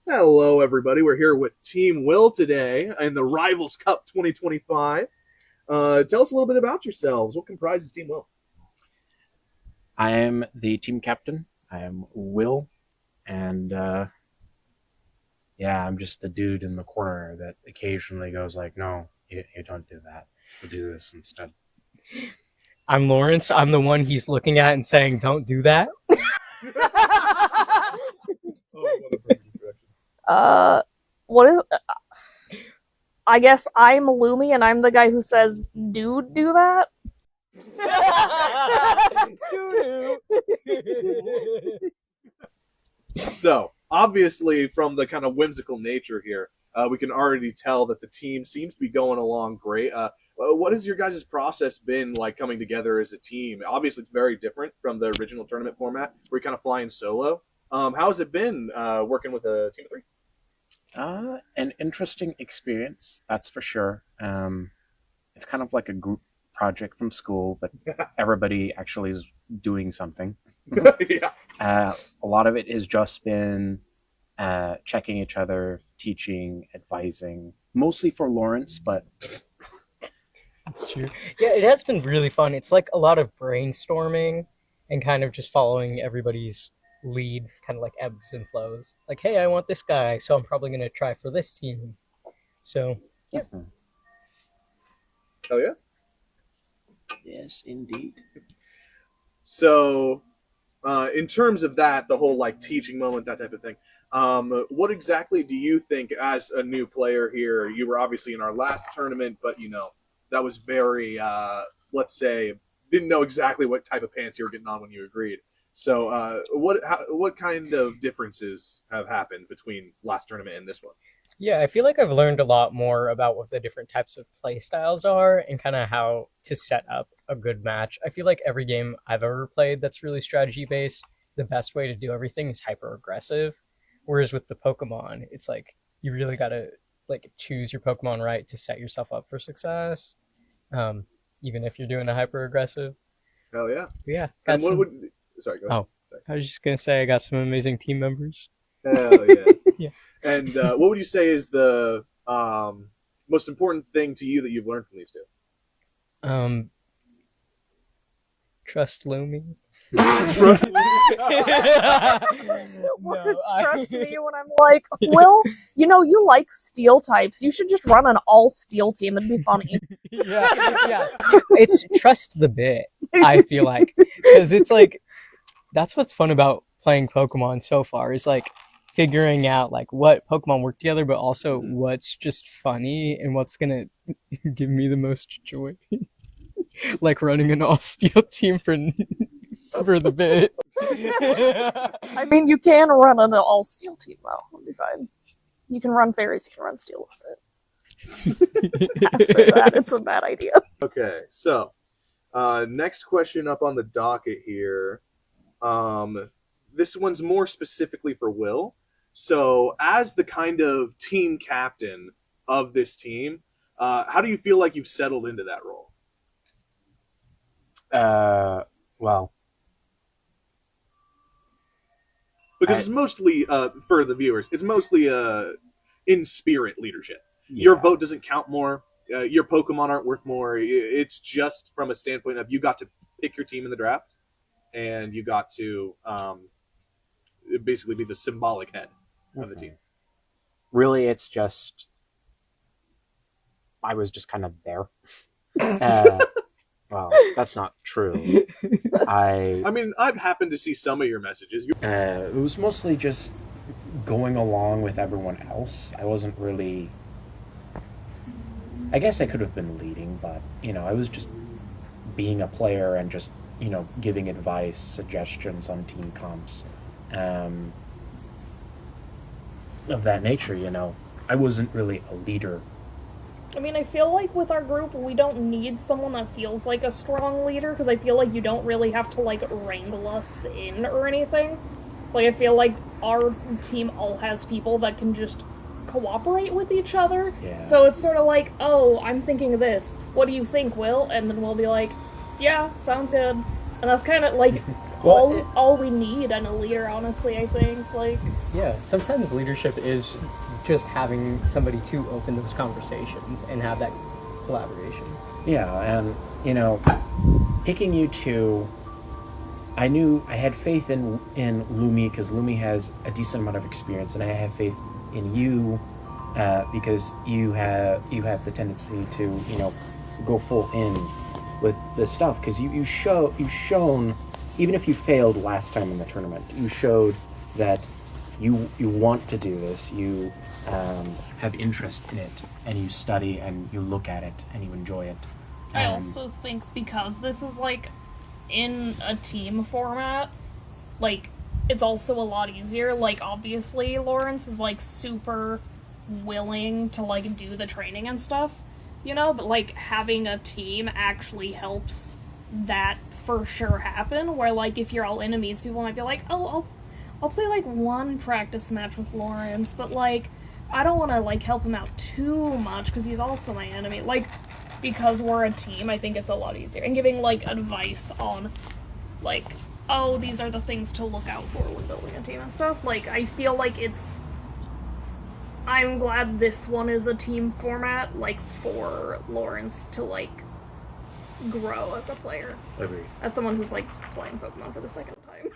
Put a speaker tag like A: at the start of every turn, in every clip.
A: Hello, everybody. We're here with Team Will today in the Rivals Cup 2025. Tell us a little bit about yourselves. What comprises Team Will?
B: I am the team captain. I am Will, and I'm just the dude in the corner that occasionally goes like, "No, you don't do that. We'll do this instead."
C: I'm Lawrence. I'm the one he's looking at and saying, "Don't do that."
D: What is? I guess I'm Lumi, and I'm the guy who says, "Dude, do that."
A: So, obviously, from the kind of whimsical nature here, we can already tell that the team seems to be going along great. What has your guys' process been like coming together as a team? Obviously, it's very different from the original tournament format where you're kind of flying solo. How has it been working with a team of three?
B: An interesting experience, that's for sure. It's kind of like a group project from school, but everybody actually is doing something.
A: Yeah.
B: A lot of it has just been checking each other, teaching, advising, mostly for Lawrence, but
C: That's true. Yeah, it has been really fun. It's like a lot of brainstorming and kind of just following everybody's lead, kind of like ebbs and flows. Like, hey, I want this guy, so I'm probably going to try for this team. So, yeah.
A: Hell yeah.
B: Yes, indeed.
A: So, in terms of that, the whole like teaching moment, that type of thing, what exactly do you think as a new player here? You were obviously in our last tournament, but that was very, let's say, didn't know exactly what type of pants you were getting on when you agreed. So, what kind of differences have happened between last tournament and this one?
C: Yeah, I feel like I've learned a lot more about what the different types of play styles are and kind of how to set up a good match. I feel like every game I've ever played that's really strategy based, the best way to do everything is hyper aggressive. Whereas with the Pokemon, it's like you really got to like choose your Pokemon right to set yourself up for success. Even if you're doing a hyper aggressive.
A: Hell yeah!
C: But yeah,
A: And what would? Sorry, go ahead.
C: Oh, I was just gonna say I got some amazing team members.
A: Hell yeah!
C: Yeah.
A: And what would you say is the most important thing to you that you've learned from these two?
C: Trust Lumi.
A: Trust
D: Trust me when I'm like, Will, you like steel types. You should just run an all steel team. It'd be funny.
C: yeah. It's trust the bit, I feel like. Because it's like, that's what's fun about playing Pokemon so far, is like figuring out like what Pokemon work together, but also what's just funny and what's gonna give me the most joy. Like running an all steel team for the bit.
D: I mean, you can run an all steel team though. It'll be fine. You can run fairies. You can run steel with it. After that, it's a bad idea.
A: Okay, so next question up on the docket here. This one's more specifically for Will. So, as the kind of team captain of this team, how do you feel like you've settled into that role?
B: Well,
A: Because it's mostly, for the viewers, it's mostly in spirit leadership. Your vote doesn't count more. Your Pokemon aren't worth more. It's just from a standpoint of you got to pick your team in the draft, and you got to basically be the symbolic head of the team.
B: Really, it's just I was just kind of there. Well, that's not true.
A: I mean, I've happened to see some of your messages.
B: It was mostly just going along with everyone else. I wasn't really. I guess I could have been leading, but I was just being a player and just giving advice, suggestions on team comps, of that nature. I wasn't really a leader.
D: I mean, I feel like with our group, we don't need someone that feels like a strong leader, because I feel like you don't really have to, like, wrangle us in or anything. Like, I feel like our team all has people that can just cooperate with each other.
B: Yeah.
D: So it's sort of like, oh, I'm thinking of this. What do you think, Will? And then we'll be like, yeah, sounds good. And that's kind of like, all we need in a leader, honestly. I think like
C: Yeah, sometimes leadership is just having somebody to open those conversations and have that collaboration.
B: Yeah, and picking you two, I knew I had faith in Lumi because Lumi has a decent amount of experience, and I have faith in you because you have the tendency to go full in with this stuff because you've shown, even if you failed last time in the tournament, you showed that you want to do this. You have interest in it, and you study and you look at it and you enjoy it.
D: I also think because this is like in a team format, like it's also a lot easier. Like obviously Lawrence is like super willing to like do the training and stuff, but like having a team actually helps that for sure happen, where like if you're all enemies, people might be like, oh, I'll play like one practice match with Lawrence, but like I don't want to like help him out too much because he's also my enemy. Like because we're a team, I think it's a lot easier. And giving like advice on like, oh, these are the things to look out for when building a team and stuff. Like I feel like I'm glad this one is a team format, like for Lawrence to like grow as a player.
B: Agree.
D: As someone who's like playing Pokemon for the second time.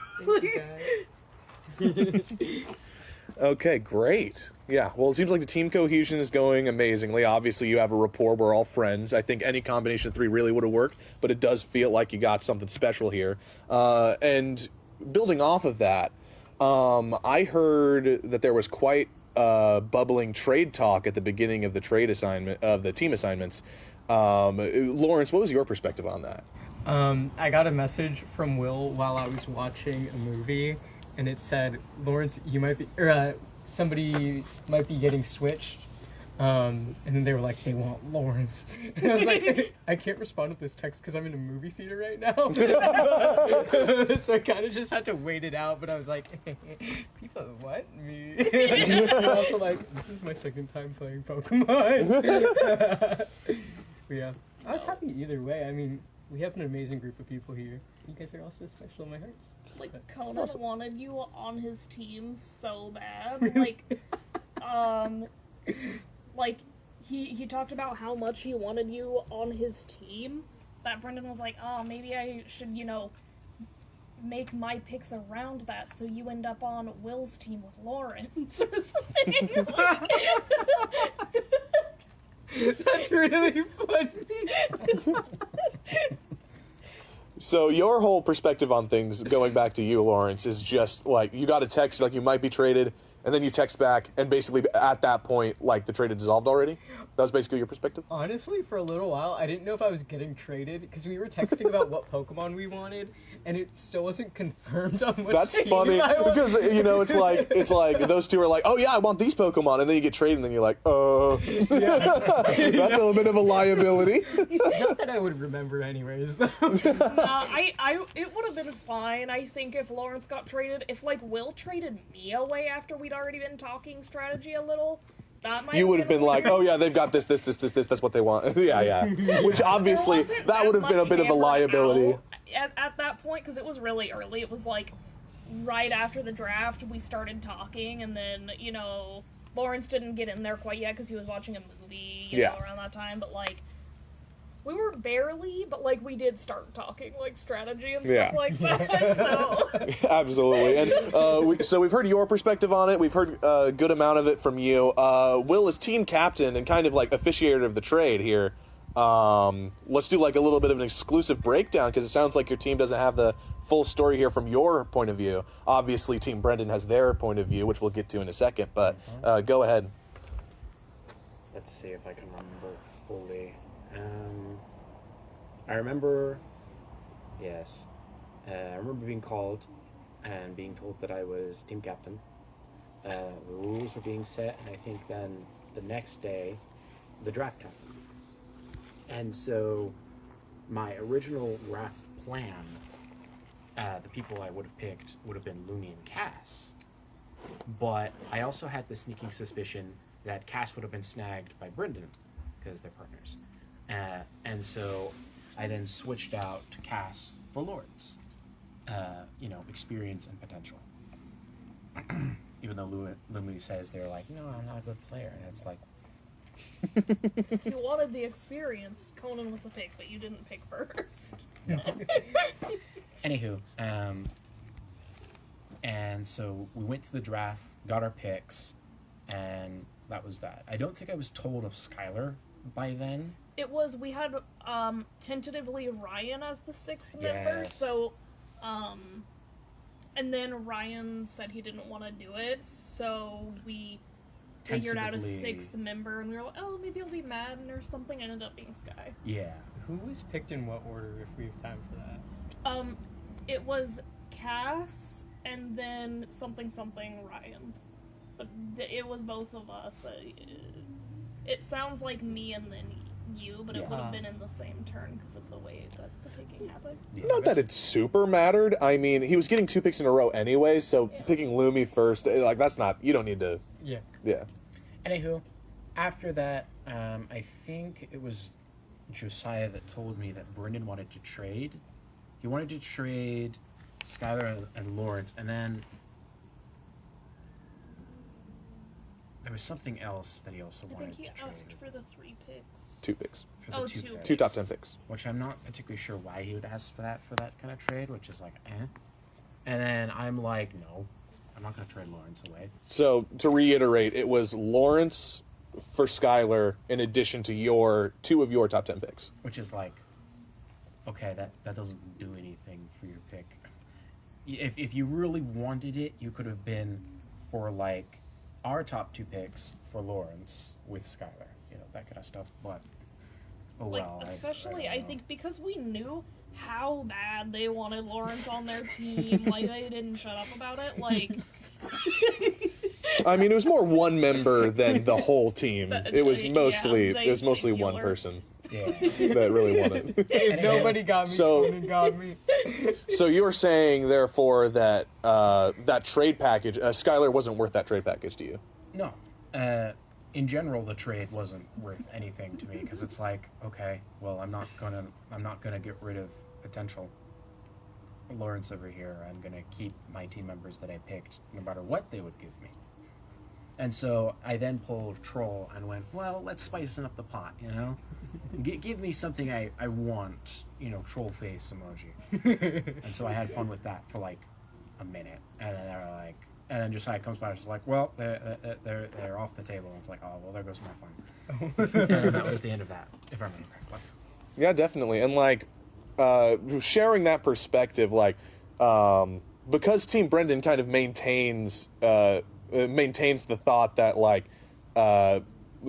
A: Okay, great. Yeah, well, it seems like the team cohesion is going amazingly. Obviously, you have a rapport. We're all friends. I think any combination of three really would have worked, but it does feel like you got something special here. And building off of that, I heard that there was quite bubbling trade talk at the beginning of the team assignments. Lawrence, what was your perspective on that?
C: I got a message from Will while I was watching a movie, and it said, Lawrence, you might be, or somebody might be getting switched. And then they were like, they want Lawrence. And I was like, I can't respond to this text because I'm in a movie theater right now. So I kind of just had to wait it out, but I was like, people, what? Me? And also like, this is my second time playing Pokemon. But yeah, I was happy either way. I mean, we have an amazing group of people here. You guys are also special in my hearts.
D: Like, Conan wanted you on his team so bad. Like, he talked about how much he wanted you on his team, that Brendan was like, oh, maybe I should, make my picks around that so you end up on Will's team with Lawrence or something.
C: That's really funny.
A: So your whole perspective on things, going back to you, Lawrence, is just like you got a text like you might be traded, and then you text back, and basically at that point, like the trade had dissolved already? That was basically your perspective?
C: Honestly, for a little while, I didn't know if I was getting traded because we were texting about what Pokemon we wanted, and it still wasn't confirmed on what
A: That's
C: team
A: funny
C: I wanted.
A: because it's like those two are like, oh yeah, I want these Pokemon, and then you get traded, and then you're like, that's a little bit of a liability.
C: Not that I would remember anyways, though.
D: It would have been fine, I think, if Lawrence got traded. If, like, Will traded me away after we'd already been talking strategy a little, that might
A: You would have been like, oh yeah, they've got this, that's what they want. yeah. Which obviously,
D: There wasn't
A: that would have been a
D: much
A: bit of a
D: hammered
A: liability.
D: out at that point, because it was really early. It was, like, right after the draft, we started talking, and then, Lawrence didn't get in there quite yet because he was watching a movie, around that time, but, like, we were barely, but, like, we did start talking, like, strategy and stuff like that, so...
A: Absolutely. And so we've heard your perspective on it. We've heard a good amount of it from you. Will is team captain and kind of, like, officiator of the trade here. Let's do, like, a little bit of an exclusive breakdown, because it sounds like your team doesn't have the full story here from your point of view. Obviously, Team Brendan has their point of view, which we'll get to in a second, but go ahead.
B: Let's see if I can remember fully. I remember, yes, I remember being called and being told that I was team captain. The rules were being set, and I think then the next day, the draft happened. And so my original draft plan, the people I would have picked would have been Lumi and Cass. But I also had the sneaking suspicion that Cass would have been snagged by Brendan, because they're partners. And so I then switched out to Cass for Lawrence. experience and potential. Even though Lumi says they're like, no, I'm not a good player, and it's like,
D: If you wanted the experience, Conan was the pick, but you didn't pick first.
B: anywho, and so we went to the draft, got our picks, and that was that. I don't think I was told of Skylar by then.
D: We had tentatively Ryan as the 6th member,
B: Yes.
D: so and then Ryan said he didn't want to do it, so we figured out a
B: Tentatively.
D: 6th member, and we were like, oh, maybe it'll be Madden or something. Ended up being Sky.
B: Yeah.
C: Who was picked in what order, if we have time for that?
D: It was Cass and then something Ryan, but it was both of us. It sounds like me and then you, but it
B: Yeah.
D: would have been in the same turn because of the way that the picking happened.
B: Yeah.
E: Not that it super mattered. I mean, he was getting 2 picks in a row anyway, so
D: Yeah.
E: picking Lumi first, like, that's not, you don't need to,
C: Yeah.
E: yeah.
B: Anywho, after that, I think it was Josiah that told me that Brendan wanted to trade. He wanted to trade Skylar and Lawrence, and then there was something else that he also
D: I
B: wanted
D: think he
B: to
D: asked
B: trade
D: for the 3 picks.
E: 2 picks.
B: for the
D: Oh,
B: two
D: two.
B: picks,
E: 2 top 10 picks.
B: which I'm not particularly sure why he would ask for that kind of trade, which is like, eh. And then I'm like, no, I'm not going to trade Lawrence away.
E: So, to reiterate, it was Lawrence for Skylar in addition to 2 of your top 10 picks.
B: Which is like, okay, that doesn't do anything for your pick. If you really wanted it, you could have been for like our top 2 picks for Lawrence with Skylar, that kind of stuff. But oh
D: Like,
B: well.
D: especially,
B: don't
D: I
B: know.
D: think because we knew how bad they wanted Lawrence on their team, like, they didn't shut up about it, like...
E: I mean, it was more one member than the whole team. It was
D: Yeah,
E: mostly
D: they
E: it was mostly one
D: singular.
E: person
B: Yeah.
E: that really wanted.
C: If nobody got me,
E: So-
C: Conan got me.
E: So you're saying, therefore, that that trade package, Skylar wasn't worth that trade package to you?
B: No. In general, the trade wasn't worth anything to me because it's like, okay, well, I'm not gonna get rid of potential Lawrence over here. I'm gonna keep my team members that I picked, no matter what they would give me. And so I then pulled Troll and went, well, let's spicing up the pot, give me something I want, troll face emoji. And so I had fun with that for like a minute, and then they were like. And then Josiah comes by and is like, well, they're off the table. And it's like, oh, well, there goes my fun. And that was the end of that, if I remember correctly.
E: Yeah, definitely. And like sharing that perspective, like because Team Brendan kind of maintains the thought that like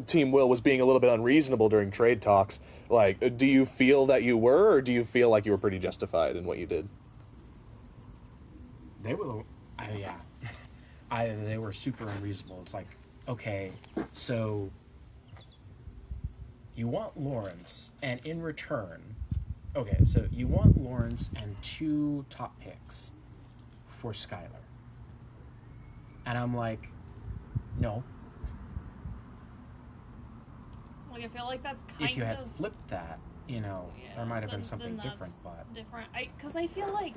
E: Team Will was being a little bit unreasonable during trade talks. Like, do you feel that you were, or do you feel like you were pretty justified in what you did?
B: They were, yeah. They were super unreasonable. It's like, okay, so you want Lawrence, and in return, okay, so you want Lawrence and 2 top picks for Skylar. And I'm like, no.
D: Like, I feel like that's kind of...
B: If you had flipped that, there might have been something
D: that's
B: different, but
D: different. Because I feel like,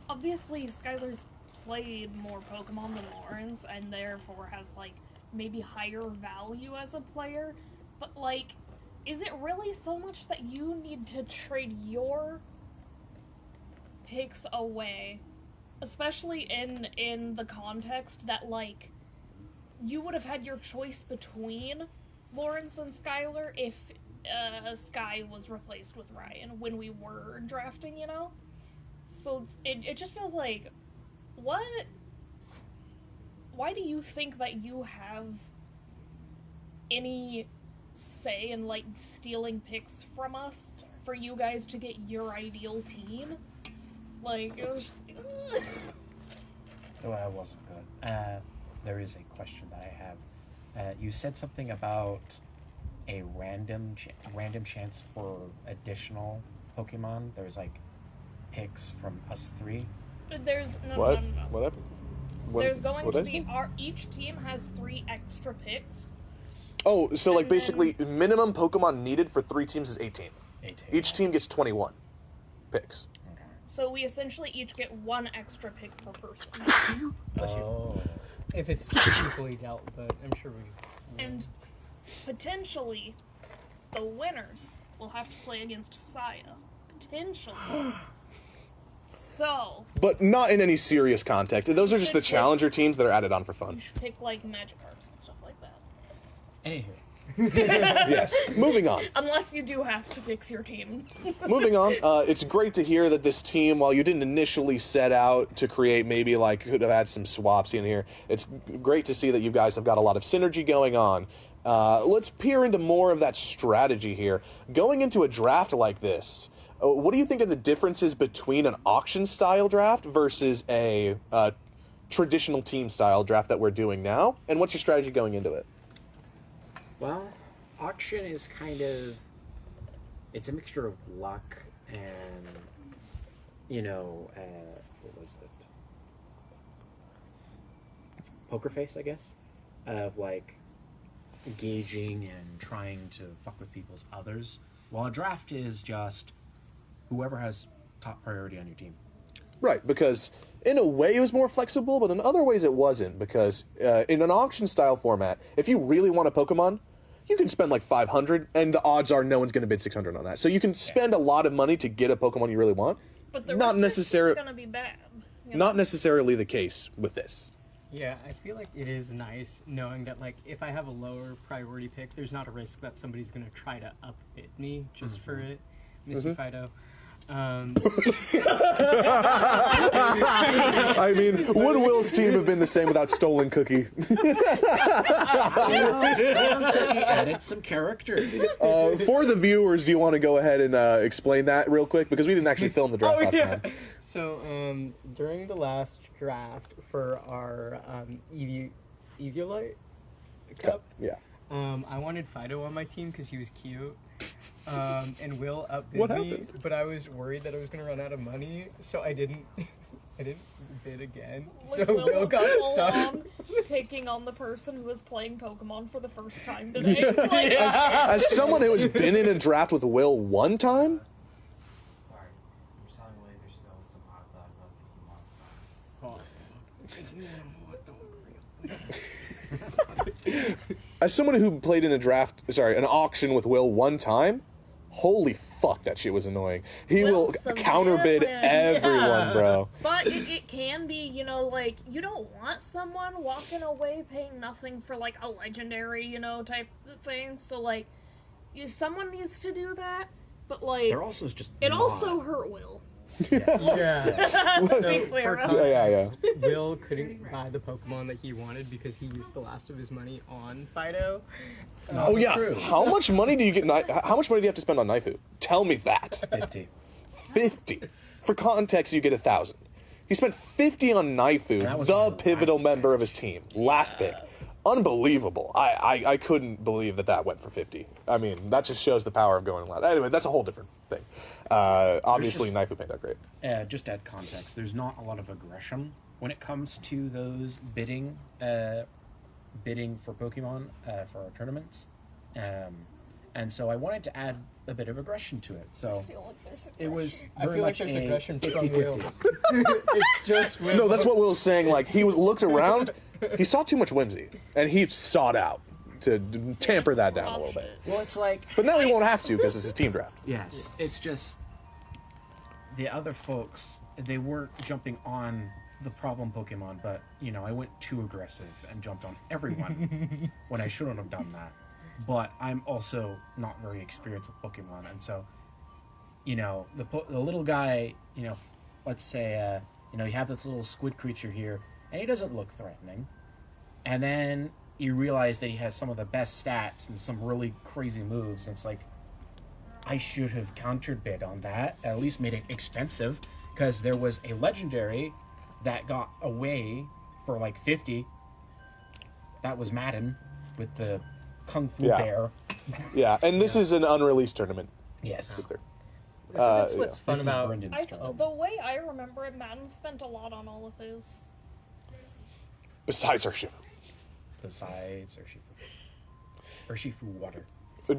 D: obviously, Skylar's played more Pokemon than Lawrence, and therefore has, like, maybe higher value as a player, but, like, is it really so much that you need to trade your picks away, especially in the context that, like, you would have had your choice between Lawrence and Skylar if Sky was replaced with Ryan when we were drafting, So it just feels like, what? Why do you think that you have any say in, like, stealing picks from us for you guys to get your ideal team? Like, it was just...
B: well, it wasn't good. There is a question that I have. You said something about a random chance for additional Pokemon. There's like picks from us 3.
D: There's no.
E: What happened?
D: There's going to be each team has 3 extra picks.
E: Oh, so like
D: And then-
E: basically minimum Pokemon needed for 3 teams is 18.
B: 18.
E: Each team gets 21 picks.
B: Okay.
D: So we essentially each get 1 extra pick per person.
C: Oh. If it's equally dealt, but I'm sure we.
D: And potentially, the winners will have to play against Saya. Potentially. So,
E: But not in any serious context. Those are just the challenger teams that are added on for
D: you
E: fun.
D: should pick, like, Magikarps and stuff like that.
B: Anywho,
E: Yes. Moving on.
D: Unless you do have to fix your team.
E: Moving on. It's great to hear that this team, while you didn't initially set out to create, maybe like could have had some swaps in here. It's great to see that you guys have got a lot of synergy going on. Let's peer into more of that strategy here. Going into a draft like this, what do you think are the differences between an auction style draft versus a traditional team style draft that we're doing now? And what's your strategy going into it?
B: well, auction is kind of, it's a mixture of luck and, what was it? Poker face, I guess, of like gauging and trying to fuck with people's others. While a draft is just whoever has top priority on your team.
E: Right, because in a way it was more flexible, but in other ways it wasn't. Because in an auction style format, if you really want a Pokemon, you can spend like 500, and the odds are no one's going to bid 600 on that. So you can spend a lot of money to get a Pokemon you really want.
D: But the
E: Not necessarily,
D: going to be bad. you know?
E: not necessarily the case with this.
C: Yeah, I feel like it is nice knowing that, like, if I have a lower priority pick, there's not a risk that somebody's gonna try to upbid me just for it. Miss you, Fido.
E: I mean, would Will's team have been the same without Stolen Cookie?
B: Added some character.
E: For the viewers, do you want to go ahead and explain that real quick? Because we didn't actually film the draft last time.
C: So, during the last draft for our Eviolite Cup,
E: Yeah.
C: I wanted Fido on my team because he was cute. And Will outbid
E: What
C: me,
E: happened?
C: but I was worried that I was gonna run out of money, so I didn't bid again.
D: Like,
C: So Will got
D: full
C: stuck.
D: on picking on the person who was playing Pokemon for the first time today. Like,
E: As someone who has been in a draft with Will one time,
F: Sorry, I'm just telling Willie there's still some hot dogs left if he wants some.
E: as someone who played in a draft, an auction with Will one time, holy fuck, that shit was annoying. He
D: Will's
E: will
D: the
E: counterbid
D: villain.
E: everyone, bro.
D: but it can be, like, you don't want someone walking away paying nothing for, like, a legendary, type of thing. So, like, someone needs to do that. But, like,
B: They're also just.
D: it
B: not.
D: also hurt Will.
C: Yeah.
D: Let's be
C: So,
D: clear
C: for
D: about
C: context,
E: Yeah.
C: Will couldn't buy the Pokemon that he wanted because he used the last of his money on Fido.
E: Oh yeah.
B: True.
E: How much money do you get? How much money do you have to spend on Knifu? Tell me that.
B: 50.
E: 50. For context, you get 1,000. He spent 50 on Knifu,
B: And that was
E: the
B: his
E: pivotal
B: last
E: member of his team. Last pick. Unbelievable. I couldn't believe that went for 50. I mean, that just shows the power of going last. Anyway, that's a whole different thing. Obviously, Knifu paid out great.
B: Just add context. There's not a lot of aggression when it comes to those bidding for Pokemon for our tournaments, and so I wanted to add a bit of aggression to it.
D: I
B: So
D: feel like there's
B: it was.
C: I
B: very
C: feel like
B: much
C: there's
B: a
C: aggression from
B: 50-50.
C: Will. It's just Will.
E: No, that's what Will's saying. Like, he looked around, he saw too much whimsy, and he sought out to tamper that down a little bit.
B: Well, it's like
E: But now he won't have to because it's a team draft.
B: yes, it's just the other folks. They weren't jumping on the problem Pokemon, but I went too aggressive and jumped on everyone when I shouldn't have done that. But I'm also not very experienced with Pokemon, and so the little guy, let's say you have this little squid creature here, and he doesn't look threatening, and then you realize that he has some of the best stats and some really crazy moves, and it's like, I should have countered bid on that, at least made it expensive, because there was a legendary that got away for like 50. That was Madden with the Kung Fu
E: Yeah.
B: Bear.
E: Yeah, and this is an unreleased tournament.
B: Yes.
C: That's what's fun
B: This is
C: about.
B: Brendan's film.
D: the way I remember it, Madden spent a lot on all of his.
E: Besides Urshifu.
B: Besides Urshifu water.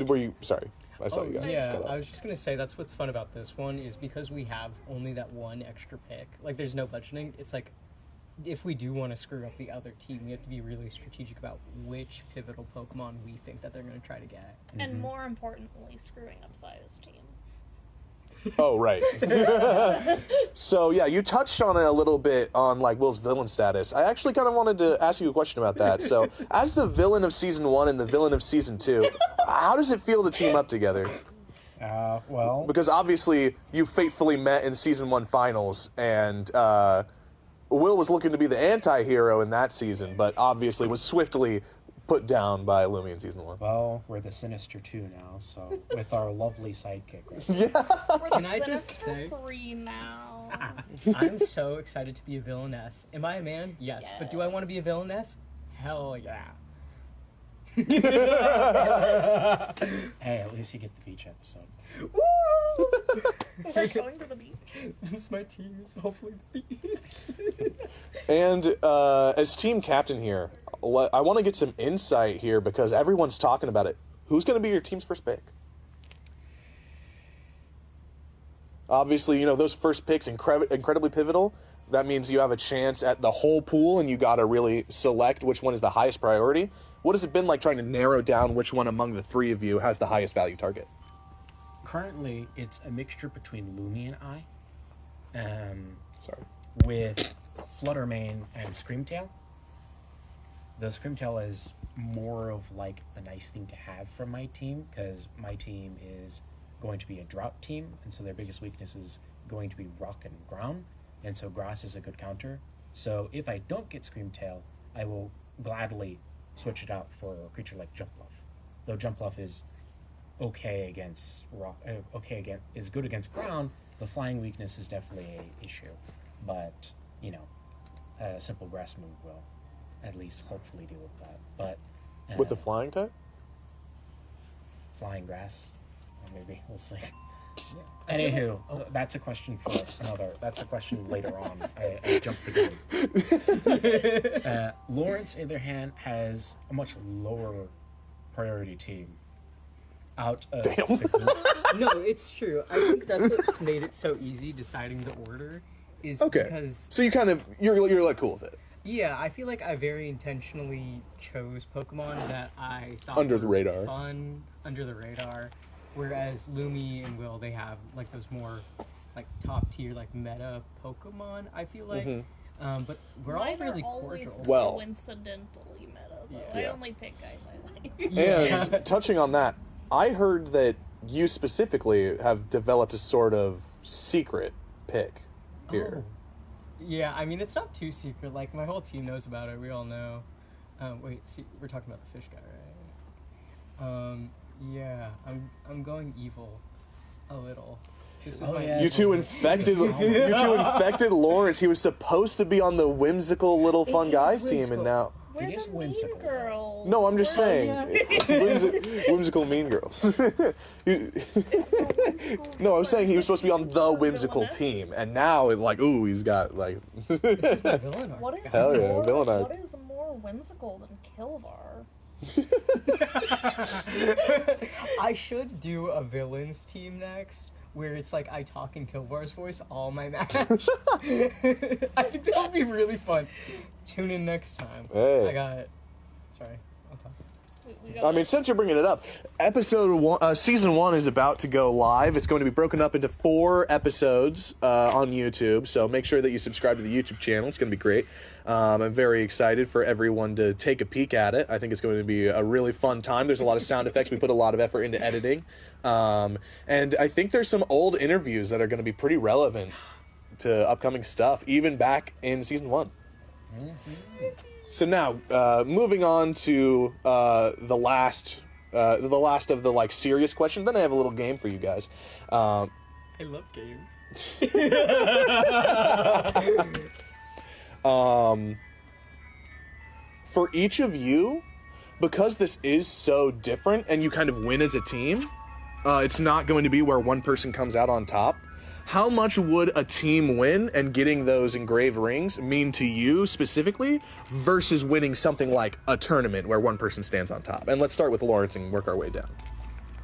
E: Were you sorry? I saw you guys.
C: Yeah,
E: cut off.
C: I was just gonna say that's what's fun about this one is because we have only that one extra pick. Like, there's no budgeting. It's like, if we do want to screw up the other team, we have to be really strategic about which pivotal Pokemon we think that they're gonna try to get.
D: And more importantly, screwing up Saya's team.
E: Oh, right. So, yeah, you touched on it a little bit on, like, Will's villain status. I actually kind of wanted to ask you a question about that. So, as the villain of Season 1 and the villain of Season 2, how does it feel to team up together?
B: Well,
E: Because, obviously, you fatefully met in Season 1 finals, and Will was looking to be the anti-hero in that season, but obviously was swiftly put down by Lumi in Season 1.
B: well, we're the Sinister 2 now, so with our lovely sidekick. Right?
D: We're
C: Can
D: the
C: I just
D: Sinister
C: say-
D: 3 now.
C: I'm so excited to be a villainess. Am I a man? Yes. But do I want to be a villainess? Hell yeah.
B: Hey, at least you get the beach episode.
D: We're going to the beach.
C: That's my team. Is hopefully the beach.
E: And as team captain here, I want to get some insight here because everyone's talking about it. Who's going to be your team's first pick? Obviously, you know, those first picks incredibly pivotal. That means you have a chance at the whole pool and you got to really select which one is the highest priority. What has it been like trying to narrow down which one among the three of you has the highest value target?
B: Currently, it's a mixture between Lumi and I,
E: Sorry.
B: with Fluttermane and Screamtail. The Screamtail is more of like the nice thing to have from my team because my team is going to be a drought team, and so their biggest weakness is going to be rock and ground, and so grass is a good counter. So if I don't get Screamtail, I will gladly switch it out for a creature like Jumpluff. Though Jumpluff is okay against rock, is good against ground. The flying weakness is definitely a issue, but you know, a simple grass move will at least hopefully deal with that. But
E: With the flying type?
B: flying grass, or maybe we'll see. Anywho, that's a question for another. That's a question later on. I jumped the gun. Lawrence, on the other hand, has a much lower priority team. Out of
E: Damn.
B: the group.
C: No, it's true. I think that's what's made it so easy deciding the order. Is
E: Okay.
C: because
E: So you kind of, you're like cool with it.
C: yeah, I feel like I very intentionally chose Pokemon that I thought
E: Under the
C: were
E: radar.
C: fun, under the radar. Whereas Lumi and Will, they have like those more like top tier like meta Pokemon. I feel like,
E: Mm-hmm.
C: but we're
D: Mine
C: all really
D: are always
C: cordial.
E: Well-
D: coincidentally meta, though.
C: Yeah.
D: I
E: Yeah.
D: only pick guys I like.
E: And touching on that, I heard that you specifically have developed a sort of secret pick here.
C: Yeah, I mean it's not too secret. Like my whole team knows about it. We all know. Wait, see, we're talking about the fish guy, right? Yeah, I'm going evil, a little. This is
B: Oh,
C: my
B: yeah.
E: You two infected Lawrence. He was supposed to be on the whimsical little fun guys team, and now
D: We're
B: It is
D: the
B: whimsical.
D: mean girls.
E: no, I'm just
D: We're
E: saying, whimsical mean girls. No, I was saying he was supposed to be on the whimsical team, and now it like, ooh, he's got like,
C: my villain arc.
D: What is
E: Hell yeah,
D: more,
E: villain arc.
D: What is more whimsical than Kilvar?
C: I should do a villains team next, where it's like I talk in Kilvar's voice all my match. I think that would be really fun. Tune in next time.
E: Hey.
C: I got it. Sorry, I'll talk.
E: I mean, since you're bringing it up, season 1 is about to go live. It's going to be broken up into 4 episodes on YouTube, so make sure that you subscribe to the YouTube channel. It's going to be great. I'm very excited for everyone to take a peek at it. I think it's going to be a really fun time. There's a lot of sound effects. We put a lot of effort into editing. And I think there's some old interviews that are going to be pretty relevant to upcoming stuff, even back in season 1. So now, moving on to the last of the like serious questions. Then I have a little game for you guys.
C: I love games.
E: For each of you, because this is so different, and you kind of win as a team, it's not going to be where one person comes out on top. How much would a team win and getting those engraved rings mean to you specifically versus winning something like a tournament where one person stands on top? And let's start with Lawrence and work our way down.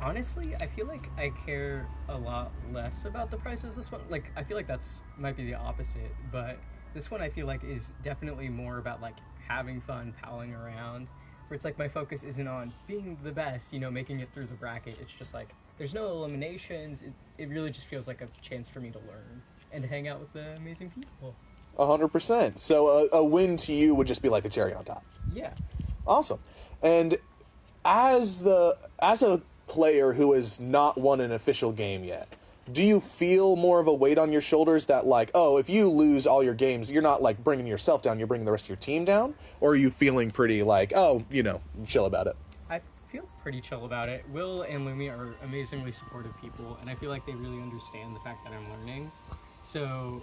C: Honestly, I feel like I care a lot less about the prices this one. Like, I feel like that's might be the opposite, but this one I feel like is definitely more about like having fun, palling around. Where it's like my focus isn't on being the best, making it through the bracket. It's just like there's no eliminations. It really just feels like a chance for me to learn and to hang out with the amazing people.
E: 100%. So a win to you would just be like a cherry on top.
C: Yeah.
E: Awesome. And as a player who has not won an official game yet, do you feel more of a weight on your shoulders that like, oh, if you lose all your games, you're not like bringing yourself down, you're bringing the rest of your team down? Or are you feeling pretty like, oh, chill about it?
C: I feel pretty chill about it. Will and Lumi are amazingly supportive people, and I feel like they really understand the fact that I'm learning. So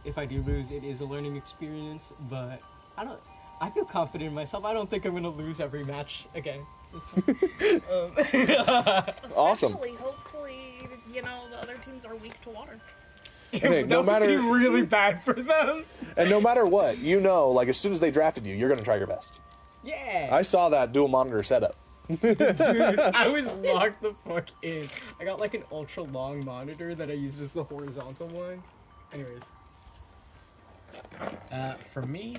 C: if I do lose, it is a learning experience, but I feel confident in myself. I don't think I'm going to lose every match again.
E: Awesome.
D: Especially, hopefully, the other teams are weak to water.
E: Okay, no
C: That would be
E: matter
C: really bad for them.
E: and no matter what, like as soon as they drafted you, you're gonna try your best.
C: Yeah.
E: I saw that dual monitor setup.
C: Dude, I was locked the fuck in. I got like an ultra long monitor that I used as the horizontal one. Anyways.
B: For me,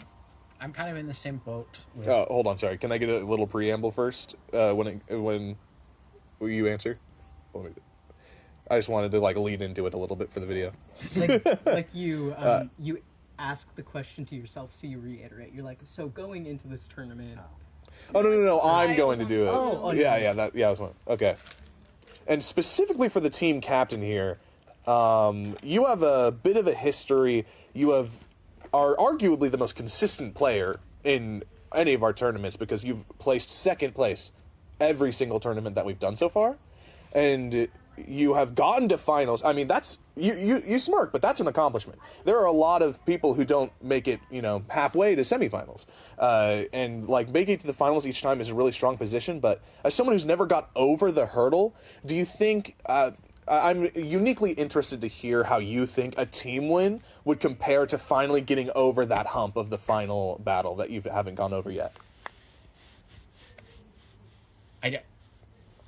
B: I'm kind of in the same boat. With,
E: Hold on, sorry. Can I get a little preamble first? When will you answer? I just wanted to like lead into it a little bit for the video.
C: Like you ask the question to yourself, so you reiterate. You're like, so going into this tournament.
E: Oh no! I'm going to do it.
C: Oh,
E: yeah. That was one. Okay. And specifically for the team captain here, you have a bit of a history. You are arguably the most consistent player in any of our tournaments because you've placed second place every single tournament that we've done so far, and you have gotten to finals. I mean, that's you smirk, but that's an accomplishment. There are a lot of people who don't make it, halfway to semifinals, and like making it to the finals each time is a really strong position. But as someone who's never got over the hurdle, do you think? I'm uniquely interested to hear how you think a team win would compare to finally getting over that hump of the final battle that you haven't gone over yet.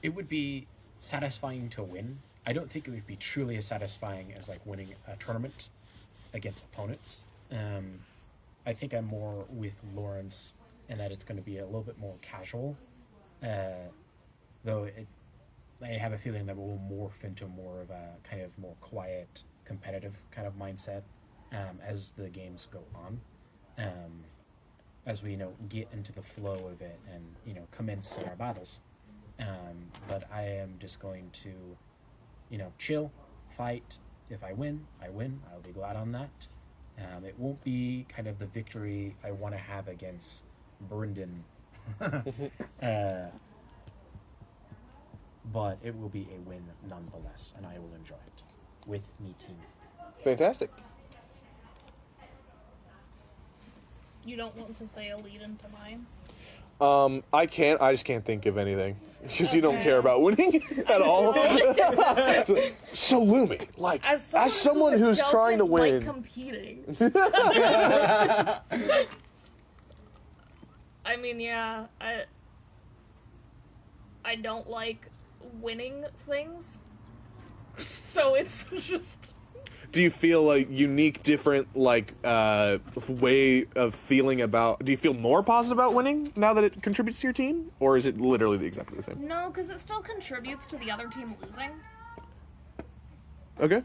B: It would be satisfying to win. I don't think it would be truly as satisfying as like winning a tournament against opponents. I think I'm more with Lawrence in that it's going to be a little bit more casual, though I have a feeling that we'll morph into more of a kind of more quiet, competitive kind of mindset as the games go on, as we get into the flow of it and commence our battles. But I am just going to, chill, fight. If I win, I win. I'll be glad on that. It won't be kind of the victory I want to have against Brendan. But it will be a win nonetheless, and I will enjoy it with me team.
E: Fantastic.
D: You don't want to say a lead into mine?
E: I just can't think of anything because you don't care about winning at all. So Lumi, like as someone who's trying to win,
D: like competing. I mean, yeah, I don't like winning things, so it's just.
E: do you feel a unique, different, way of feeling about? Do you feel more positive about winning now that it contributes to your team, or is it literally exactly the same?
D: No, because it still contributes to the other team losing.
E: Okay.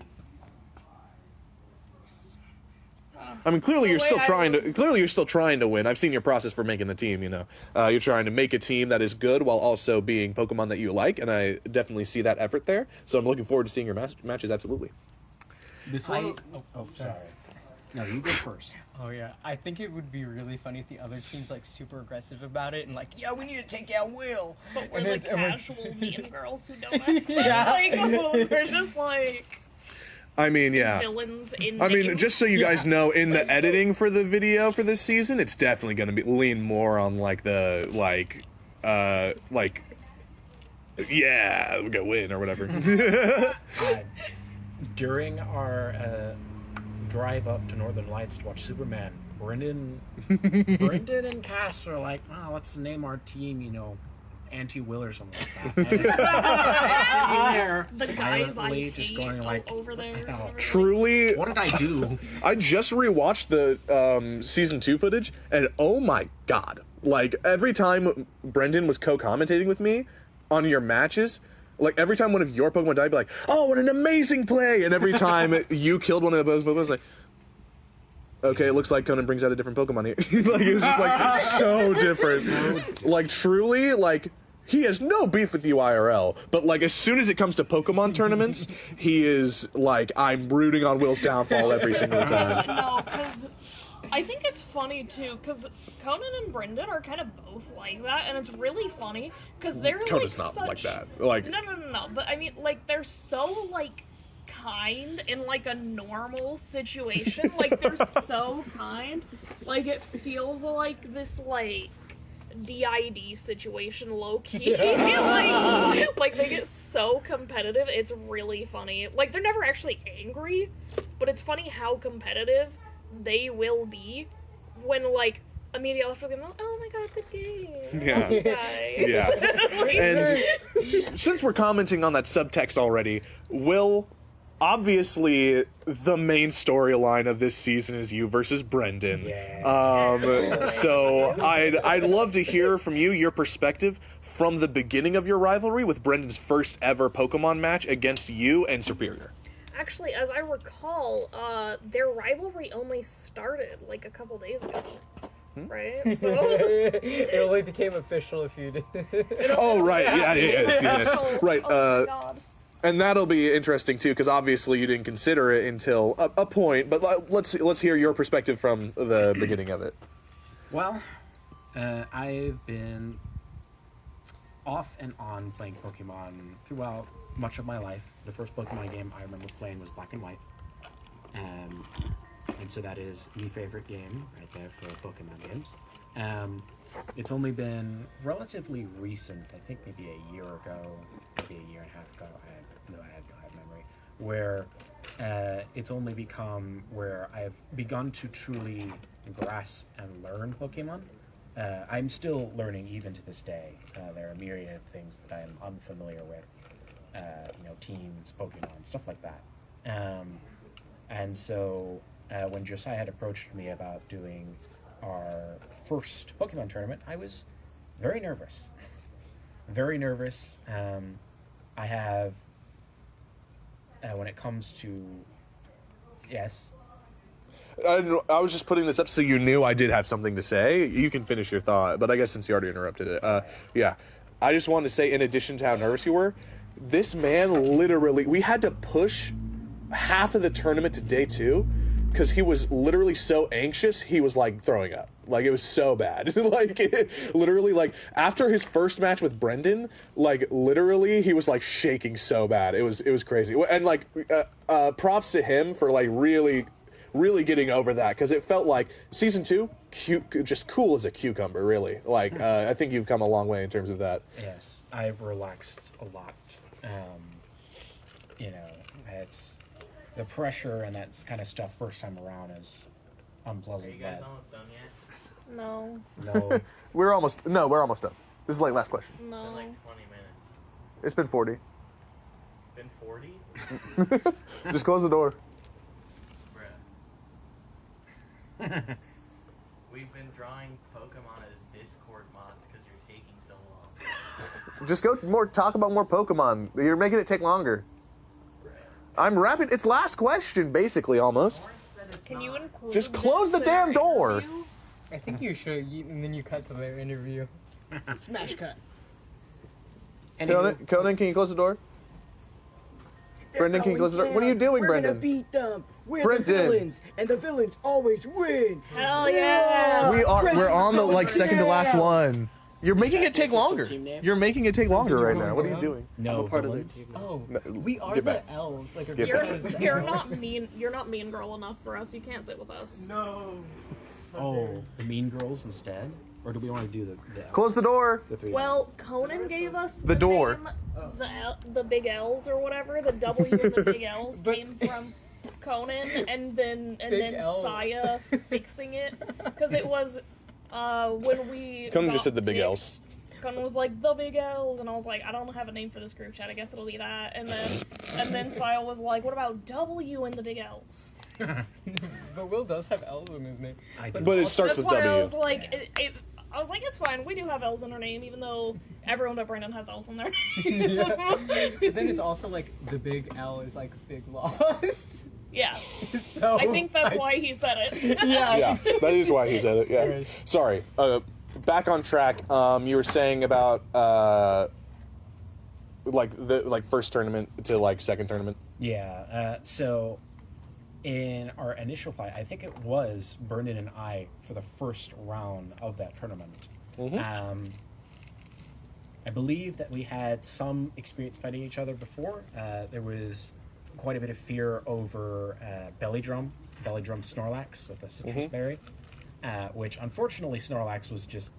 E: I mean, clearly you're still trying to. Clearly, you're still trying to win. I've seen your process for making the team. You're trying to make a team that is good while also being Pokemon that you like, and I definitely see that effort there. So I'm looking forward to seeing your matches. Absolutely.
B: Before sorry. No, you go first.
C: Oh yeah, I think it would be really funny if the other team's like super aggressive about it and like, yeah, we need to take down Will.
D: But we're
C: And
D: like
C: then- and we're-
D: casual mean girls who don't act.
C: Yeah.
D: We're just like
E: I mean, yeah.
D: villains in.
E: I mean,
D: name.
E: just so you guys know, in the editing for the video for this season, it's definitely going to be lean more on yeah, we're gonna win or whatever.
B: During our drive up to Northern Lights to watch Superman, Brendan and Cass are like, let's name our team, anti-will or something like that. And I'm sitting there
D: The guys
B: silently
D: I
B: just
D: hate
B: going like,
D: over there.
B: hell?
E: Truly,
B: what did I do?
E: I just rewatched the season 2 footage, and oh my god! Like every time Brendan was co-commentating with me on your matches, like every time one of your Pokemon died, I'd be like, "Oh, what an amazing play!" And every time you killed one of those Pokemon, I was like, "Okay, it looks like Conan brings out a different Pokemon here." Like it was just like so different. Like truly, like. He has no beef with you IRL, but like as soon as it comes to Pokemon tournaments, he is like, I'm rooting on Will's downfall every single time.
D: No, because I think it's funny too, because Conan and Brendan are kind of both like that, and it's really funny because they're
E: Conan's
D: like
E: not
D: such...
E: like that. Like
D: No. But I mean, like they're so like kind in like a normal situation. Like they're so kind. Like it feels like this like DID situation low key. like they get so competitive. It's really funny. Like they're never actually angry, but it's funny how competitive they will be when like immediately after the game, oh my god, good game.
E: Yeah.
D: Guys.
E: Yeah. And since we're commenting on that subtext already, Will, obviously the main storyline of this season is you versus Brendan. So I'd love to hear from you your perspective from the beginning of your rivalry with Brendan's first ever Pokemon match against you and Superior.
D: Actually, as I recall, their rivalry only started like a couple days ago. Right? So...
C: It only became official if you did.
E: Oh right, yes. Right.
D: Oh my god.
E: And that'll be interesting too, because obviously you didn't consider it until a point. But let's hear your perspective from the beginning of it.
B: Well, I've been off and on playing Pokemon throughout much of my life. The first Pokemon game I remember playing was Black and White. And so that is my favorite game right there for Pokemon games. It's only been relatively recent, I think maybe a year ago, maybe a year and a half ago, I have memory, where it's only become where I've begun to truly grasp and learn Pokemon. I'm still learning even to this day. There are a myriad of things that I'm unfamiliar with, teams, Pokemon, stuff like that. And so when Josiah had approached me about doing our first Pokemon tournament, I was very nervous. Very nervous. I have, when it comes to, yes.
E: I was just putting this up so you knew I did have something to say. You can finish your thought, but I guess since you already interrupted it, yeah. I just wanted to say, in addition to how nervous you were, this man literally, we had to push half of the tournament to day 2 because he was literally so anxious, he was like throwing up. Like it was so bad. Literally, like after his first match with Brendan, like literally he was like shaking so bad. It was crazy. And like props to him for like really getting over that, because it felt like season 2, just cool as a cucumber, really. Like I think you've come a long way in terms of that.
B: Yes, I've relaxed a lot. It's the pressure and that kind of stuff first time around is
F: Are
B: unpleasant.
F: you guys almost done yet?
D: No.
B: No,
E: We're almost done. This is like last question.
F: It's been
D: No.
F: like 20 minutes.
E: It's been 40.
F: Been 40?
E: Just close the door.
F: Bruh. We've been drawing Pokemon as Discord mods because you're taking so long.
E: Just talk about more Pokemon. You're making it take longer. I'm wrapping. It's last question, basically, almost.
F: Lawrence said it's
D: Can you
F: not.
D: include
E: Just
D: this
E: close the
D: in
E: damn
D: our
E: door.
D: interview?
C: I think you should, and then you cut to their interview.
G: Smash cut.
E: Conan, can you close the door? Brendan, can you close the door? What are you doing,
G: We're
E: Brendan?
G: gonna beat them. We're
E: Brendan.
G: the villains, and the villains always win.
D: Hell yeah!
E: We're on the like second to last
G: Yeah.
E: one. You're making it take longer.
G: Team name?
E: You're making it take longer right now. What are you doing?
B: no.
G: I'm a part of
B: villains.
G: their team.
C: Oh,
E: No,
C: we are
E: get
C: the
E: back.
C: elves. Like,
E: Get
D: You're,
E: back.
C: as the
D: you're
C: elves.
D: not mean. You're not mean girl enough for us. You can't sit with us.
F: No.
B: Oh, the Mean Girls instead, or do we want to do the
E: Close the door.
B: the three?
D: Well,
B: elves?
D: Conan gave us
E: The door.
D: name, the big L's or whatever. The W and the big L's came from Conan, and then
C: Big L's.
D: Saya fixing it because it was when we.
E: Conan
D: got
E: just said the big
D: picked-
E: L's.
D: Gunn was like, the Big L's, and I was like, I don't have a name for this group chat, I guess it'll be that. And then Sile was like, what about W and the Big L's?
C: But Will does have L's in his name.
E: But it starts
D: That's
E: with
D: why
E: W.
D: I was like, I was like, it's fine, we do have L's in our name, even though everyone but Brandon has L's in their name.
C: But then it's also like the big L is like big loss.
D: Yeah.
C: So
D: I think that's why he said it.
E: Yeah, that is why he said it. Yeah.
C: Right.
E: Sorry. Back on track. You were saying about like first tournament to like second tournament.
B: Yeah. So in our initial fight, I think it was Brendan and I for the first round of that tournament. I believe that we had some experience fighting each other before. There was quite a bit of fear over Belly Drum Snorlax with a citrus berry, which unfortunately Snorlax was just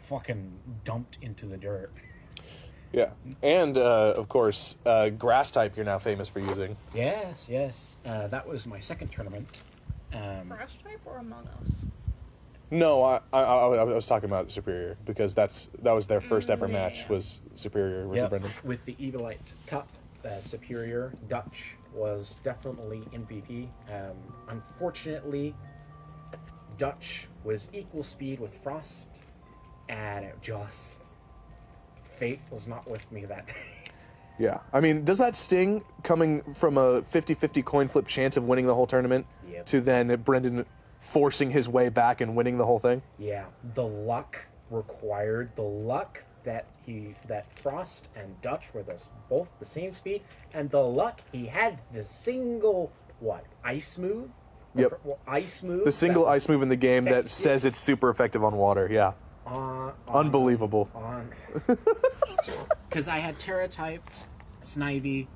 B: fucking dumped into the dirt.
E: Yeah, and of course, grass type you're now famous for using.
B: Yes. That was my second tournament.
D: Crash type or Among Us?
E: No, I was talking about Superior because that was their first ever match
D: yeah.
E: was Superior versus
B: Yep.
E: Brendan.
B: With the Evilite Cup, Superior Dutch was definitely MVP. Unfortunately, Dutch was equal speed with Frost, and it just fate was not with me that day.
E: Yeah, I mean, does that sting coming from a 50-50 coin flip chance of winning the whole tournament
B: Yep.
E: to then Brendan forcing his way back and winning the whole thing?
B: Yeah, the luck that Frost and Dutch were both the same speed, and the luck he had the single ice move.
E: Yep.
B: Ice move.
E: The single ice move in the game that says it's super effective on water. Yeah, unbelievable.
B: Because I had Terra typed Snivy,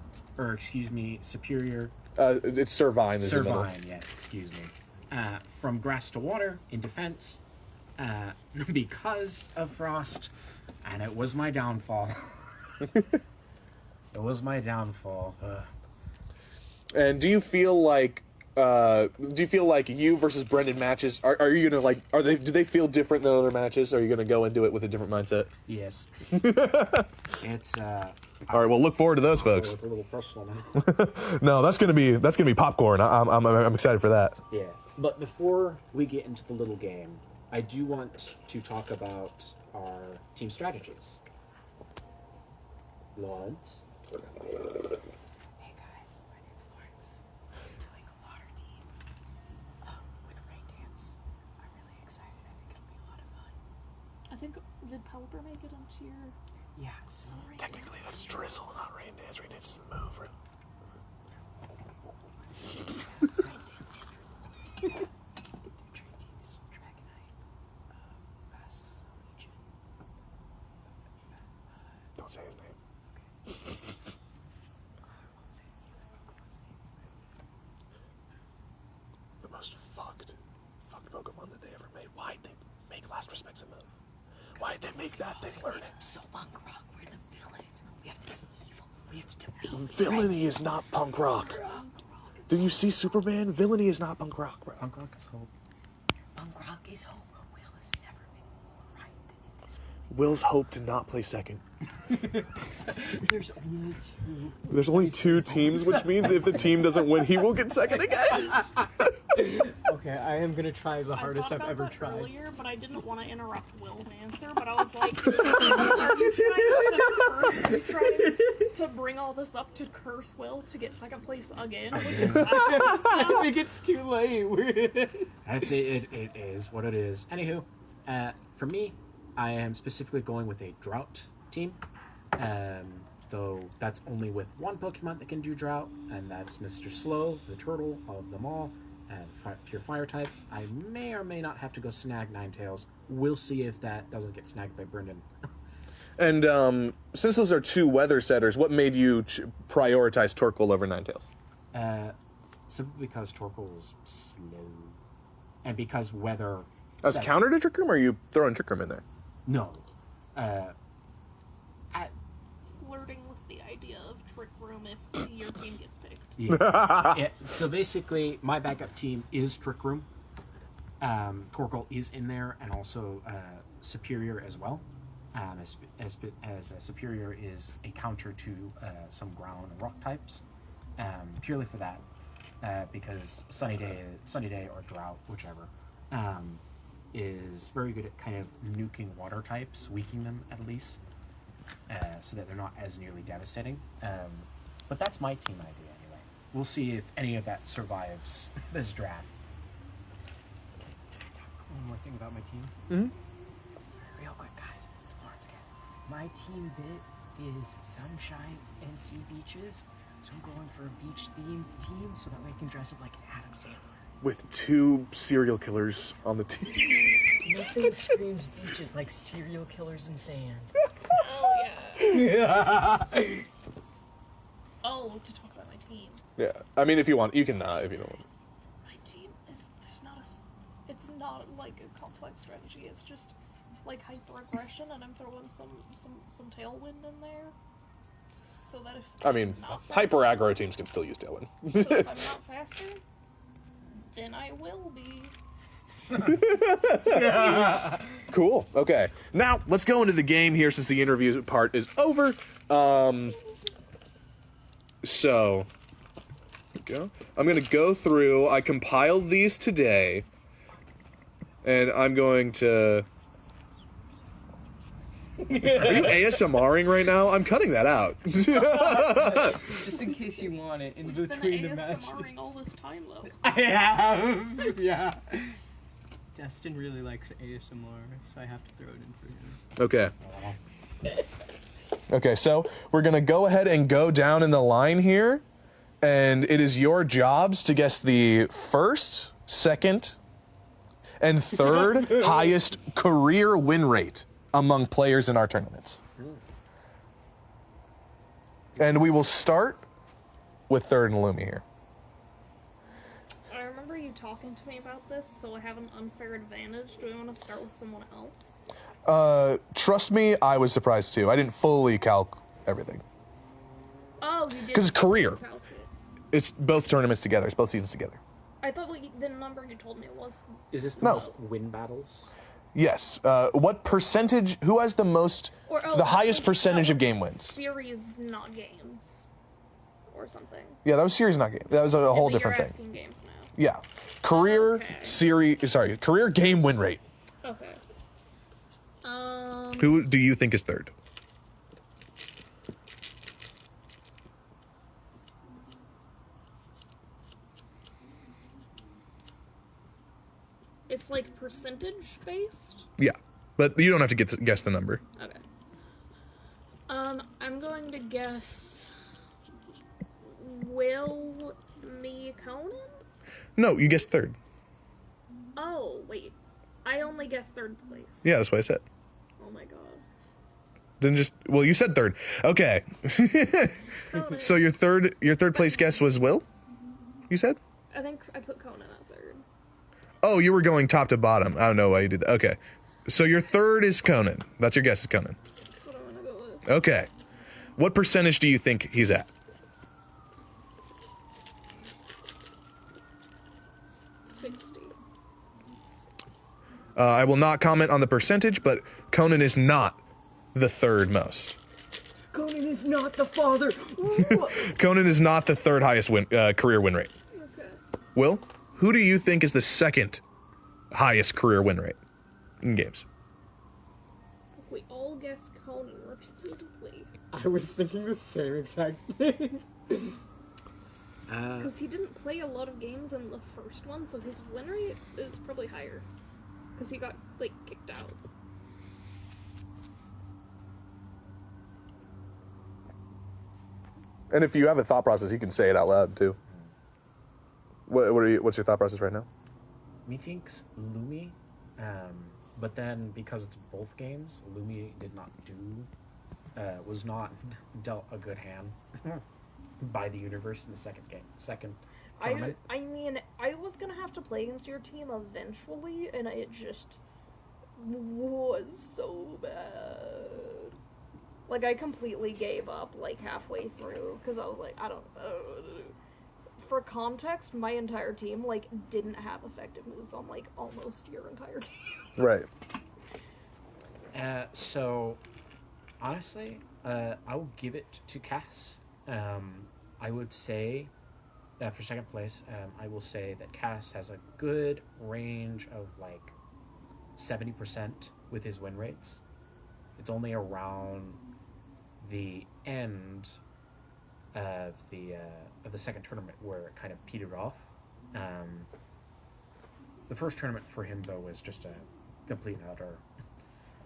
B: Superior.
E: It's Servine. is the middle.
B: Servine, yes, excuse me. From grass to water in defense, because of Frost, and it was my downfall. It was my downfall.
E: And do you feel like you versus Brendan matches are you gonna do they feel different than other matches? Are you gonna go into it with a different mindset?
B: Yes. It's
E: All right, well, look forward to those, folks.
B: a little personal now.
E: No, that's gonna be popcorn. I'm excited for that.
B: Yeah, but before we get into the little game, I do want to talk about our team strategies. Lawrence.
H: Hey guys, my name's Lawrence. I'm doing a water team with Rain Dance. I'm really excited. I think it'll be a lot of fun.
D: I think, did Pelipper make it into your...
H: Yeah, so
E: Technically, that's drizzle, not rain dance. Rain dance is the move, right?
H: Rain Dance and Drizzle. Their train team is Dragonite, Bass Legion.
E: Don't say his name.
H: I won't say any of the Pokemon's names.
E: The most fucked Pokemon that they ever made. Why'd they make Last Respect's a move? Why'd they make that thing learn it?
H: So punk rock, we're the villains. We have to be evil. We have to defeat
E: Villainy is not punk rock. Did you see Superman? Villainy is not punk rock, bro.
B: Punk rock is hope.
H: Punk rock is hope. Will has never been more right than in this moment.
E: Will's hope to not play second.
H: There's only two.
E: There's only two teams, which means if the team doesn't win, he will get second again.
C: Okay, I am gonna try the hardest
D: I
C: I've
D: thought
C: ever
D: about that
C: tried.
D: earlier, but I didn't want to interrupt Will's answer. But I was like, are you trying to bring all this up to curse Will to get second place again? Which is
C: I think it's too late.
B: It is what it is. Anywho, for me, I am specifically going with a drought team. Though that's only with one Pokemon that can do drought, and that's Mr. Slow, the turtle of them all, and pure fire type. I may or may not have to go snag Ninetales. We'll see if that doesn't get snagged by Brendan.
E: And since those are two weather setters, what made you prioritize Torkoal over Ninetales?
B: Simply because Torkoal is slow, and because weather.
E: As
B: sets-
E: counter to Trick Room, or are you throwing Trick Room in there?
B: No.
D: flirting with the idea of Trick Room if your team gets picked.
B: Yeah. So basically, my backup team is Trick Room. Torkoal is in there, and also Superior as well. as a superior is a counter to some ground and rock types, purely for that, because Sunny Day or Drought, whichever, is very good at kind of nuking water types, weakening them at least, so that they're not as nearly devastating. But that's my team idea anyway. We'll see if any of that survives this draft.
G: One more thing about my team. Real quick, guys. It's Lawrence again. My team bit is sunshine and sea beaches. So I'm going for a beach-themed team so that way I can dress up like Adam Sandler.
E: With 2 serial killers on the team.
G: Nothing screams beaches like serial killers and sand.
D: Oh yeah.
E: Yeah.
D: Oh, to talk about my team.
E: Yeah. I mean, if you want, you can if you don't want.
D: My team is it's not like a complex strategy. It's just like hyper aggression, and I'm throwing some tailwind in there. So that if
E: I mean, hyper aggro teams can still use tailwind.
D: so if I'm not faster, then I will be.
E: Cool. Okay. Now let's go into the game here since the interview part is over. So, go. I'm gonna go through. I compiled these today, and I'm going to. Are you ASMRing right now? I'm cutting that out.
G: Just in case you want it in
D: We've
G: between the
D: been
G: matches.
D: ASMRing all this time though.
G: I have. Yeah. Destin really likes ASMR, so I have to throw it in for him.
E: Okay. Okay, so we're gonna go ahead and go down in the line here, and it is your jobs to guess the first, second, and third highest career win rate among players in our tournaments. And we will start with third and Lumi here.
D: I remember you talking to me about this, so I have an unfair advantage. Do we want to start with someone else?
E: Trust me, I was surprised too. I didn't fully calc everything.
D: Oh, you did.
E: 'Cause it's career.
D: calc it.
E: It's both tournaments together. It's both seasons together.
D: I thought the number you told me was.
B: Is this the
E: No.
B: most win battles?
E: Yes. What percentage? Who has the most? The highest percentage of game wins.
D: Series, not games, or something.
E: Yeah, that was series, not game. That was a whole
D: But
E: different
D: you're
E: thing.
D: asking games now.
E: Yeah. Career
D: Okay.
E: series. Sorry, career game win rate.
D: Okay.
E: Who do you think is third?
D: It's like percentage based.
E: Yeah, but you don't have to guess the number.
D: Okay. I'm going to guess. Will me Conan?
E: No, you guessed third.
D: Oh wait, I only guessed third place.
E: Yeah, that's what I said.
D: Oh my god.
E: Then just you said third. Okay.
D: Conan.
E: So your third place guess was Will? You said?
D: I think I put Conan at third.
E: Oh, you were going top to bottom. I don't know why you did that. Okay. So your third is Conan. That's your guess is Conan.
D: That's what I'm gonna go with.
E: Okay. What percentage do you think he's at?
D: 60.
E: I will not comment on the percentage, but Conan is not the third most.
G: Conan is not the father.
E: Conan is not the third highest career win rate.
D: Okay.
E: Will, who do you think is the second highest career win rate in games?
D: If we all guess Conan repeatedly,
G: I was thinking the same exact thing.
D: because he didn't play a lot of games in the first one, so his win rate is probably higher. Because he got like kicked out.
E: And if you have a thought process, you can say it out loud too. What's your thought process right now?
B: Methinks Lumi, but then because it's both games, Lumi did not was not dealt a good hand by the universe in the second tournament.
D: I mean, I was gonna have to play against your team eventually, and it just was so bad. Like, I completely gave up, like, halfway through, because I was like, I don't know what to do. For context, my entire team, like, didn't have effective moves on, like, almost your entire team.
E: Right.
B: So, honestly, I will give it to Cass. I would say, for second place, I will say that Cass has a good range of like 70% with his win rates. It's only around the end of the second tournament where it kind of petered off. The first tournament for him though was just a complete and utter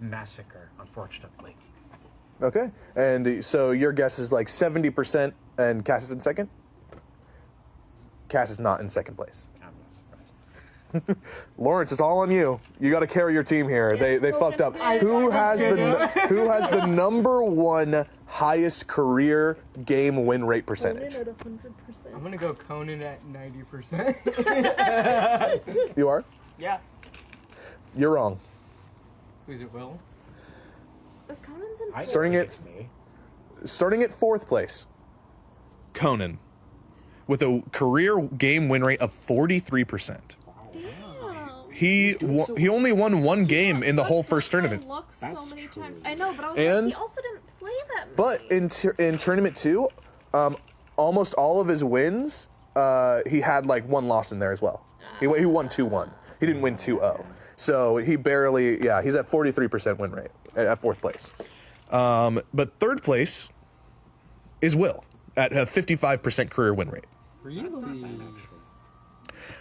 B: massacre, unfortunately.
E: Okay. And so your guess is like 70% and Cass is in second? Cass is not in second place.
B: I'm not surprised.
E: Lawrence, it's all on you. You got to carry your team here.
D: Yes,
E: They fucked up.
D: I
E: Who has the number one highest career game win rate percentage?
D: At 100%.
C: I'm gonna go Conan at 90%.
E: You are?
C: Yeah.
E: You're wrong.
C: Who's it, Will?
D: Is Conan's in
B: I
E: Starting
B: think
E: at-
B: it's me.
E: Starting at fourth place, Conan, with a career game win rate of 43%.
D: Damn.
E: He only won one game in the whole first tournament.
B: That's
D: so many
B: true.
D: times. I know, but I was
E: And-
D: like, he also didn't play that many.
E: But in tournament two, almost all of his wins, he had like one loss in there as well. He won 2-1. He didn't win 2-0. So he barely, he's at 43% win rate at fourth place. But third place is Will at a 55% career win rate.
C: Really?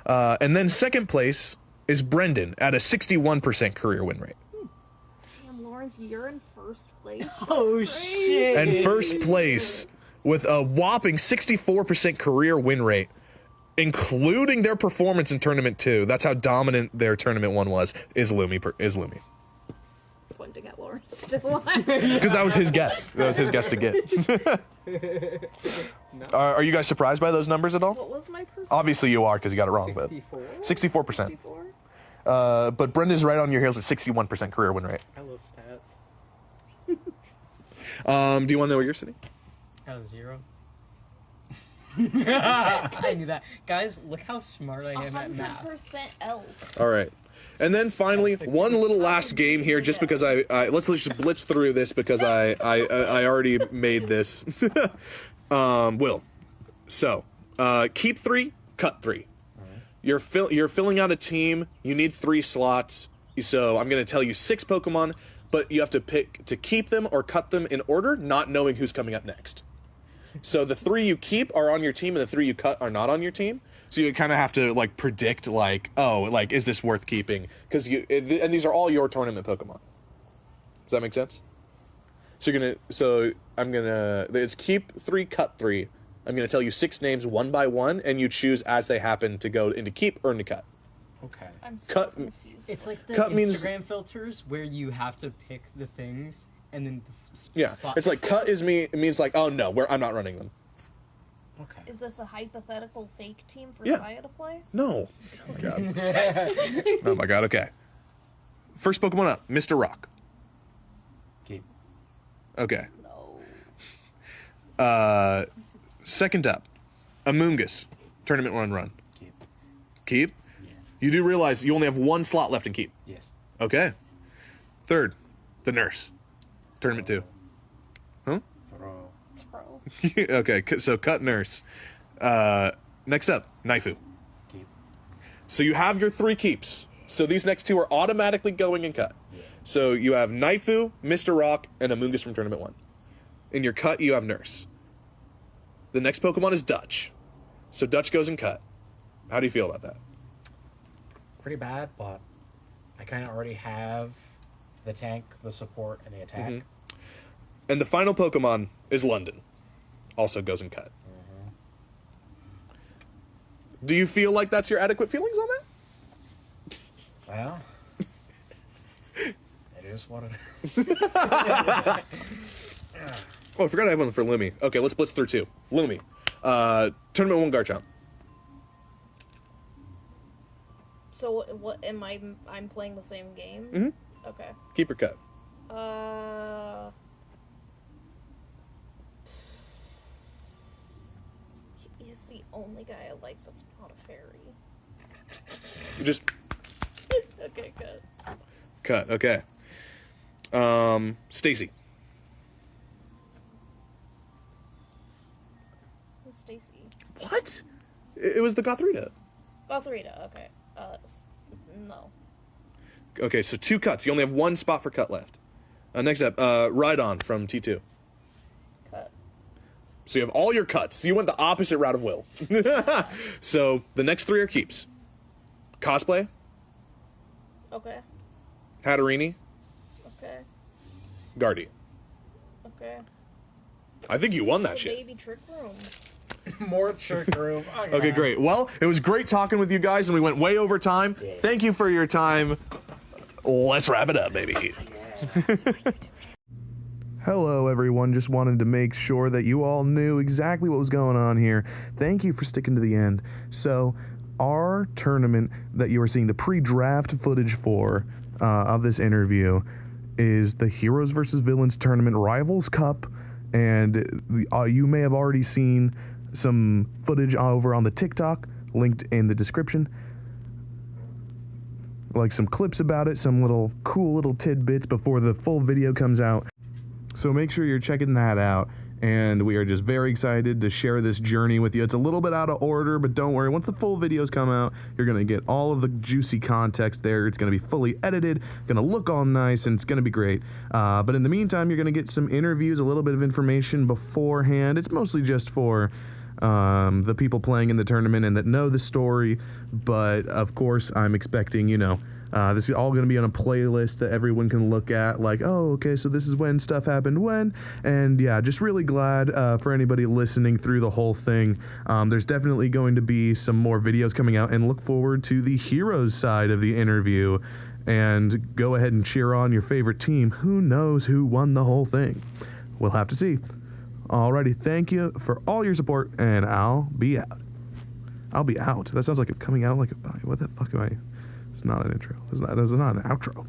E: And then second place is Brendan at a 61% career win rate.
D: Damn, Lawrence, you're in first place.
C: Oh shit!
E: And first place with a whopping 64% career win rate, including their performance in tournament 2. That's how dominant their tournament 1 was. Is Lumi?
D: Pointing at Lawrence still.
E: Because that was his guess. That was his guess to get. Are you guys surprised by those numbers at all?
D: What was my percent?
E: Obviously you are because you got it wrong.
C: 64?
E: But 64%.
D: 64?
E: But Brendan's right on your heels at 61% career win rate.
C: I love stats.
E: Do you want to know where you're sitting?
C: I was 0. I knew that. Guys, look how smart I am at math.
D: 100% else.
E: All right. And then finally, one little last game here, just because I let's just blitz through this because I already made this. Will. So, keep 3, cut 3. You're filling out a team. You need 3 slots. So I'm going to tell you 6 Pokemon, but you have to pick to keep them or cut them in order, not knowing who's coming up next. So the 3 you keep are on your team, and the 3 you cut are not on your team. So you kind of have to like predict, like, oh, like, is this worth keeping? Because and these are all your tournament Pokemon. Does that make sense? So it's keep 3, cut 3. I'm gonna tell you 6 names one by one, and you choose as they happen to go into keep or into cut.
B: Okay.
D: I'm so
E: Cut-
D: confused.
C: It's like the
E: Cut
C: Instagram
E: means-
C: filters where you have to pick the things and then
E: Yeah,
C: slot
E: it's like cut it means like, oh no, I'm not running them.
B: Okay.
D: Is this a hypothetical fake team for
E: Yeah.
D: Saya to play?
E: No. Oh my god. Oh my god. Okay. First Pokemon up, Mr. Rock.
B: Keep.
E: Okay.
D: No.
E: Second up, Amoonguss. Tournament 1 run.
B: Keep.
E: Keep. You do realize you only have 1 slot left in keep.
B: Yes.
E: Okay. Third, the Nurse. Tournament 2.
B: Throw.
D: Throw.
E: Okay, so cut Nurse. Next up, Naifu.
B: Keep.
E: So you have your 3 keeps. So these next 2 are automatically going and cut. So you have Naifu, Mr. Rock, and Amoonguss from Tournament 1. In your cut, you have Nurse. The next Pokemon is Dutch. So Dutch goes and cut. How do you feel about that?
B: Pretty bad, but I kind of already have the tank, the support, and the attack.
E: And the final Pokemon is London. Also goes and cut. Do you feel like that's your adequate feelings on that?
B: Well, it is what it is.
E: Oh, I forgot I have one for Lumi. Okay, let's blitz through 2. Lumi. Tournament 1 Garchomp.
D: So what am I? I'm playing the same game.
E: Mhm.
D: Okay.
E: Keep or cut.
D: He's the only guy I like that's not a fairy.
E: You just
D: Okay, good.
E: cut. Okay. Stacy.
D: Who's Stacy?
E: What? It was the Gothrita.
D: Gothrita, okay. No.
E: Okay, so 2 cuts. You only have 1 spot for cut left. Next up, Rhydon from T2.
D: Cut.
E: So you have all your cuts. You went the opposite route of Will. So the next 3 are keeps. Cosplay,
D: Okay.
E: Hatterini,
D: Okay.
E: Guardy.
D: Okay.
E: I think you won that
D: The
E: shit.
D: baby trick room.
B: More trick room.
E: Okay, great. Well, it was great talking with you guys, and we went way over time. Thank you for your time. Let's wrap it up, baby. Hello, everyone. Just wanted to make sure that you all knew exactly what was going on here. Thank you for sticking to the end. So, our tournament that you are seeing the pre-draft footage for of this interview is the Heroes vs. Villains Tournament Rivals Cup, and you may have already seen some footage over on the TikTok, linked in the description. Like some clips about it, some cool little tidbits before the full video comes out. So make sure you're checking that out. And we are just very excited to share this journey with you. It's a little bit out of order, but don't worry. Once the full videos come out, you're going to get all of the juicy context there. It's going to be fully edited, going to look all nice, and it's going to be great. But in the meantime, you're going to get some interviews, a little bit of information beforehand. It's mostly just for the people playing in the tournament and that know the story. But, of course, I'm expecting, this is all going to be on a playlist that everyone can look at, like, oh, okay, so this is when stuff happened when, and yeah, just really glad for anybody listening through the whole thing. There's definitely going to be some more videos coming out, and look forward to the Heroes side of the interview, and go ahead and cheer on your favorite team. Who knows who won the whole thing? We'll have to see. Alrighty, thank you for all your support, and I'll be out. I'll be out. That sounds like I'm coming out like a... What the fuck am I... It's not an intro. It's not an outro.